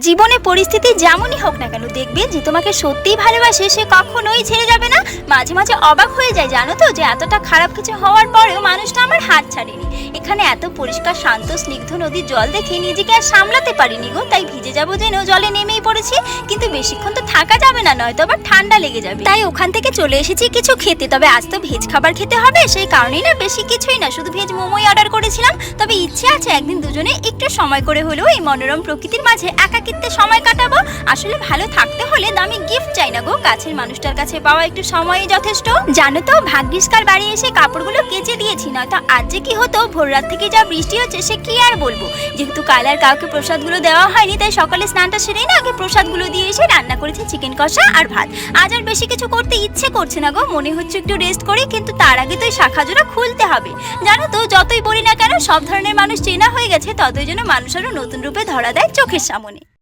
জীবনে পরিস্থিতি যেমনই হোক না কেন দেখবে যে তোমাকে সত্যিই ভালোবাসে সে কখনোই ছেড়ে যাবে না। মাঝে মাঝে অবাক হয়ে যায় জানো তো, যে এতটা খারাপ কিছু হওয়ার পরেও মানুষটা আমার হাত ছাড়েনি। এখানে এত পরিষ্কার শান্ত স্নিগ্ধ নদীর জল দেখে নিজেকে আর সামলাতে পারিনি গো, তাই ভিজে যাবো জেনেও জলে নেমেই পড়েছি। কিন্তু বেশিক্ষণ তো থাকা যাবে না, নয়তো আবার ঠান্ডা লেগে যাবে। তাই ওখান থেকে চলে এসেছি কিছু খেতে। তবে আজ তো ভেজ খাবার খেতে হবে, সেই কারণেই না বেশি কিছুই না, শুধু ভেজ মোমোই অর্ডার করেছিলাম। তবে ইচ্ছে আছে একদিন দুজনে একটু সময় করে হলেও এই মনোরম প্রকৃতির মাঝে একাকিত্বে সময় কাটাবো। আসলে ভালো থাকতে হলে দামি গিফট চাই না গো, কাছের মানুষটার কাছে পাওয়া একটু সময়ই যথেষ্ট। জানো তো ভাগ্যিসকার বাড়ি এসে কাপড়গুলো কেচে দিয়েছি, নয়তো আজ যে কি হতো। ভোর রাত থেকে যা বৃষ্টি হচ্ছে সে কি আর বলবো। যেহেতু কাল আর কাউকে প্রসাদগুলো দেওয়া হয়নি, তাই সকালে স্নানটা সেরেই না আগে প্রসাদগুলো দিয়ে এসে রান্না করেছি চিকেন কষা আর ভাত। আজ আর বেশি কিছু করতে ইচ্ছে করছে না গো, মনে হচ্ছে একটু রেস্ট করি। কিন্তু তার আগে তো এই শাখা জোড়া খুলতে হবে। জানো তো যতই বলি না কেন, সব ধরনের মানুষ চেনা হয়ে গেছে, ততই যেন মানুষ আরো নতুন রূপে ধরা দেয় চোখের সামনে।